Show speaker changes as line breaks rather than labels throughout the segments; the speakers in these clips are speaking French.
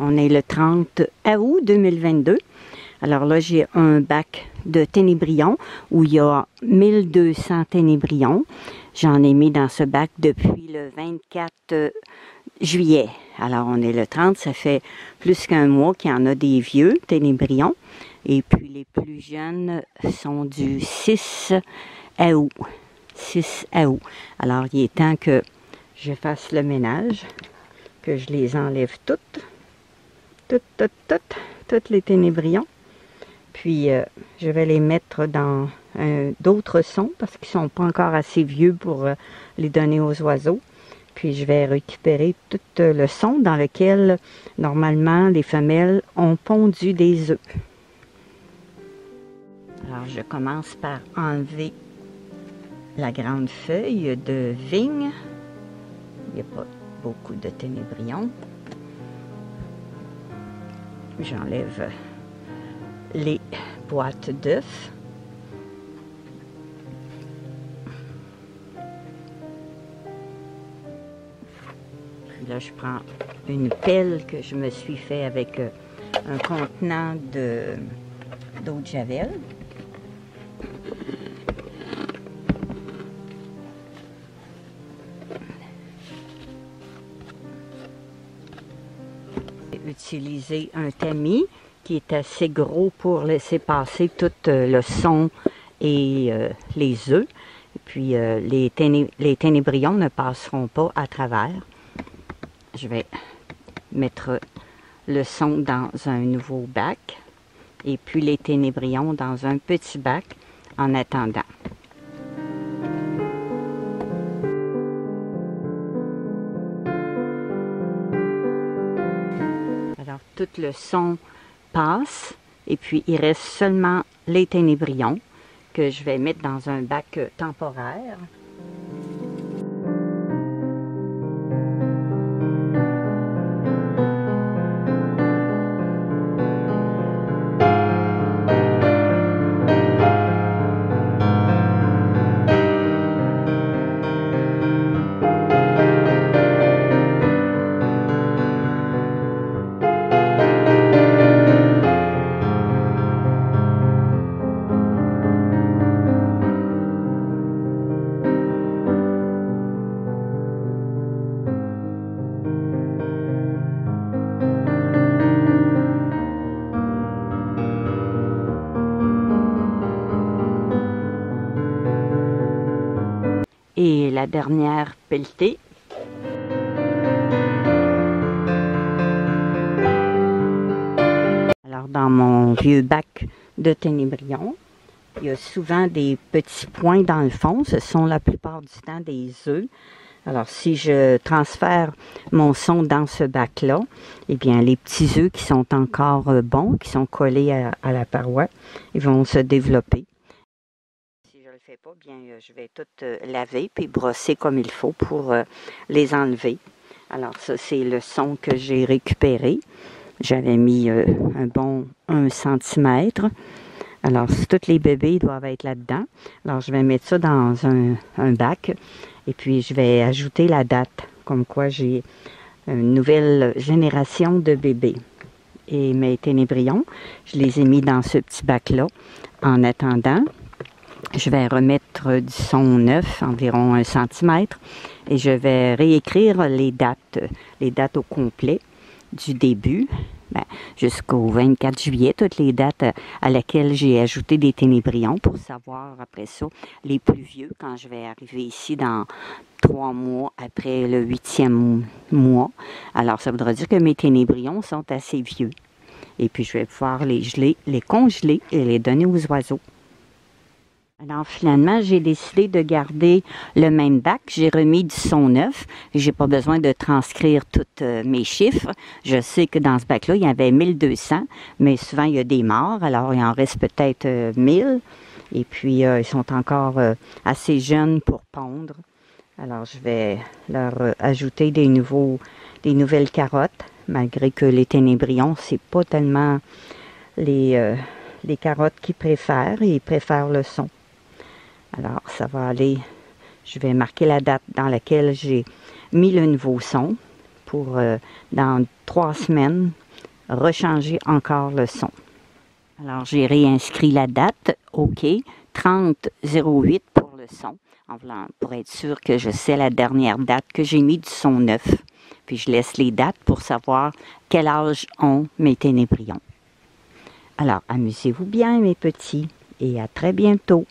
On est le 30 août 2022. Alors là, j'ai un bac de ténébrions où il y a 1200 ténébrions. J'en ai mis dans ce bac depuis le 24 juillet. Alors, on est le 30, ça fait plus qu'un mois qu'il y en a des vieux ténébrions. Et puis, les plus jeunes sont du 6 août. 6 août. Alors, il est temps que je fasse le ménage, que je les enlève toutes les ténébrions. Puis, je vais les mettre dans d'autres sons parce qu'ils ne sont pas encore assez vieux pour les donner aux oiseaux. Puis, je vais récupérer tout le son dans lequel, normalement, les femelles ont pondu des œufs. Alors, je commence par enlever la grande feuille de vigne. Il n'y a pas beaucoup de ténébrions. J'enlève les boîtes d'œufs. Puis là, je prends une pelle que je me suis fait avec un contenant d'eau de javel. Utiliser un tamis qui est assez gros pour laisser passer tout le son et les œufs. Et puis les ténébrions ne passeront pas à travers. Je vais mettre le son dans un nouveau bac et puis les ténébrions dans un petit bac en attendant. Alors, tout le son passe et puis il reste seulement les ténébrions que je vais mettre dans un bac temporaire. Et la dernière pelletée. Alors, dans mon vieux bac de ténébrions, il y a souvent des petits points dans le fond. Ce sont la plupart du temps des œufs. Alors, si je transfère mon son dans ce bac-là, eh bien, les petits œufs qui sont encore bons, qui sont collés à la paroi, ils vont se développer. Pas bien, je vais tout laver puis brosser comme il faut pour les enlever. Alors ça, c'est le son que j'ai récupéré. J'avais mis un bon 1 cm. Alors, tous les bébés doivent être là-dedans. Alors, je vais mettre ça dans un bac et puis je vais ajouter la date, comme quoi j'ai une nouvelle génération de bébés. Et mes ténébrions, je les ai mis dans ce petit bac-là en attendant. Je vais remettre du son neuf, environ 1 cm, et je vais réécrire les dates au complet du début jusqu'au 24 juillet, toutes les dates à laquelle j'ai ajouté des ténébrions pour savoir après ça les plus vieux quand je vais arriver ici dans 3 mois après le 8e mois. Alors, ça voudra dire que mes ténébrions sont assez vieux. Et puis, je vais pouvoir les geler, les congeler et les donner aux oiseaux. Alors, finalement, j'ai décidé de garder le même bac. J'ai remis du son neuf. J'ai pas besoin de transcrire tous mes chiffres. Je sais que dans ce bac-là, il y avait 1200, mais souvent, il y a des morts. Alors, il en reste peut-être 1000. Et puis, ils sont encore assez jeunes pour pondre. Alors, je vais leur ajouter des nouvelles carottes, malgré que les ténébrions, c'est pas tellement les carottes qu'ils préfèrent. Ils préfèrent le son. Alors, ça va aller, je vais marquer la date dans laquelle j'ai mis le nouveau son pour dans 3 semaines, rechanger encore le son. Alors, j'ai réinscrit la date, OK, 30-08 pour le son, pour être sûr que je sais la dernière date que j'ai mis du son neuf. Puis je laisse les dates pour savoir quel âge ont mes ténébrions. Alors, amusez-vous bien, mes petits, et à très bientôt.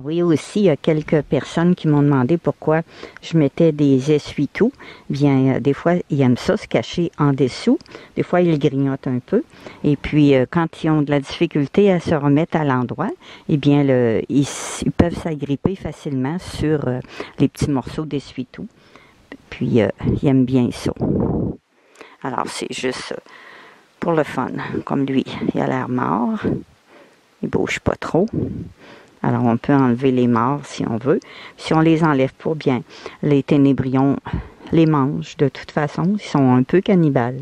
Oui, aussi, il y a quelques personnes qui m'ont demandé pourquoi je mettais des essuie-tout. Bien, des fois, ils aiment ça, se cacher en dessous. Des fois, ils grignotent un peu. Et puis, quand ils ont de la difficulté à se remettre à l'endroit, eh bien, ils peuvent s'agripper facilement sur les petits morceaux d'essuie-tout. Puis, ils aiment bien ça. Alors, c'est juste pour le fun. Comme lui, il a l'air mort. Il bouge pas trop. Alors, on peut enlever les morts si on veut. Si on les enlève pas, bien, les ténébrions les mangent de toute façon. Ils sont un peu cannibales.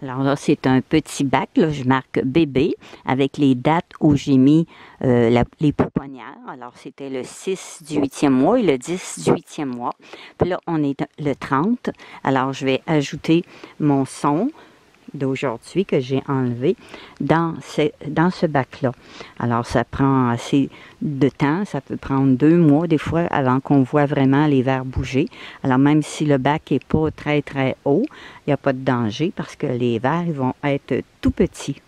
Alors là, c'est un petit bac. Là, je marque bébé avec les dates où j'ai mis les pouponnières. Alors, c'était le 6 du 8e mois et le 10 du 8e mois. Puis là, on est le 30. Alors, je vais ajouter mon son d'aujourd'hui que j'ai enlevé dans ce bac-là. Alors, ça prend assez de temps. Ça peut prendre 2 mois, des fois, avant qu'on voit vraiment les vers bouger. Alors, même si le bac n'est pas très, très haut, il n'y a pas de danger parce que les vers ils vont être tout petits.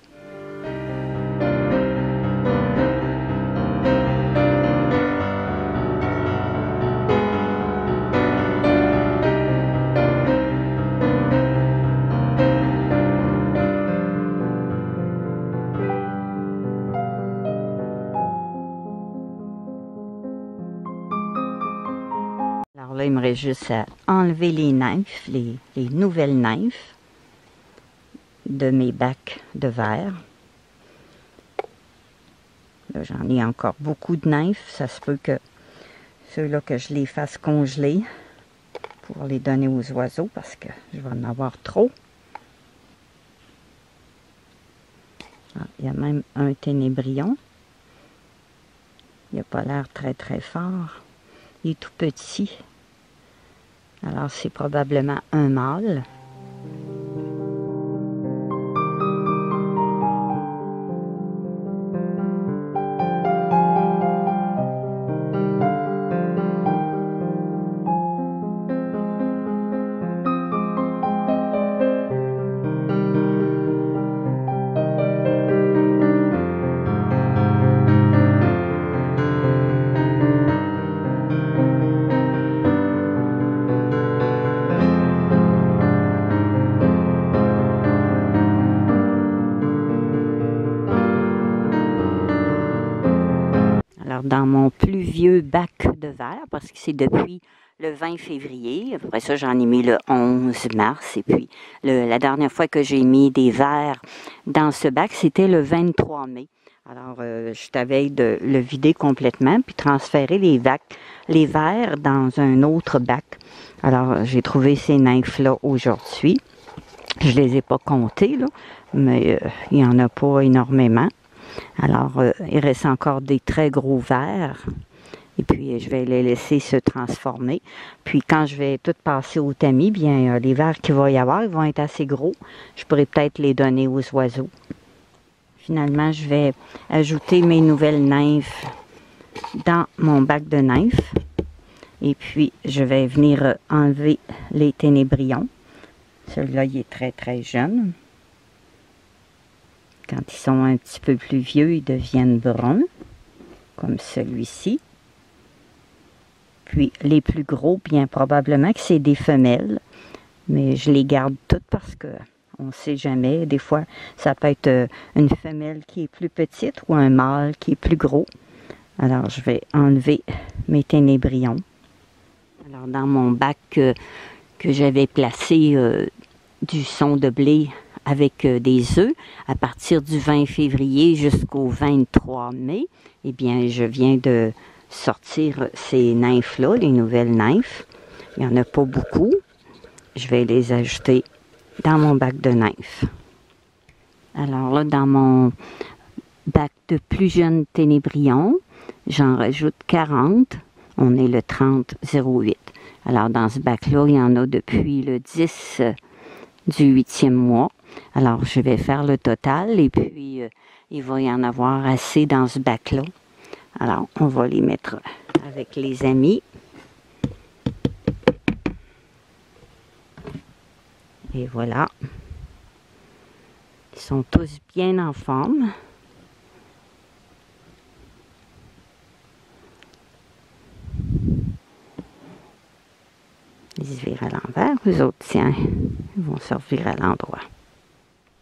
Alors là, il me reste juste à enlever les nymphes, les nouvelles nymphes de mes bacs de verre. Là, j'en ai encore beaucoup de nymphes. Ça se peut que ceux-là, que je les fasse congeler pour les donner aux oiseaux parce que je vais en avoir trop. Ah, il y a même un ténébrion. Il n'a pas l'air très très fort. Il est tout petit. Alors, c'est probablement un mâle. Alors, dans mon plus vieux bac de verre, parce que c'est depuis le 20 février, après ça, j'en ai mis le 11 mars, et puis la dernière fois que j'ai mis des verres dans ce bac, c'était le 23 mai. Alors, je t'avais de le vider complètement, puis transférer les verres dans un autre bac. Alors, j'ai trouvé ces nymphes-là aujourd'hui. Je les ai pas comptés, là, mais il n'y en a pas énormément. Alors, il reste encore des très gros vers. Et puis, je vais les laisser se transformer. Puis, quand je vais tout passer au tamis, bien, les vers qu'il va y avoir, ils vont être assez gros. Je pourrais peut-être les donner aux oiseaux. Finalement, je vais ajouter mes nouvelles nymphes dans mon bac de nymphes. Et puis, je vais venir enlever les ténébrions. Celui-là, il est très, très jeune. Quand ils sont un petit peu plus vieux, ils deviennent bruns, comme celui-ci. Puis les plus gros, bien probablement que c'est des femelles, mais je les garde toutes parce que on ne sait jamais. Des fois, ça peut être une femelle qui est plus petite ou un mâle qui est plus gros. Alors, je vais enlever mes ténébrions. Alors, dans mon bac que j'avais placé du son de blé avec des œufs, à partir du 20 février jusqu'au 23 mai, eh bien, je viens de sortir ces nymphes-là, les nouvelles nymphes. Il n'y en a pas beaucoup. Je vais les ajouter dans mon bac de nymphes. Alors là, dans mon bac de plus jeunes ténébrions, j'en rajoute 40. On est le 30-08. Alors, dans ce bac-là, il y en a depuis le 10 du 8e mois. Alors, je vais faire le total et puis il va y en avoir assez dans ce bac-là. Alors, on va les mettre avec les amis. Et voilà. Ils sont tous bien en forme. Ils se virent à l'envers, eux autres, tiens, ils vont se revirer à l'endroit.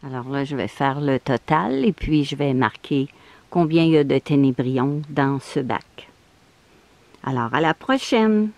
Alors là, je vais faire le total et puis je vais marquer combien il y a de ténébrions dans ce bac. Alors, à la prochaine!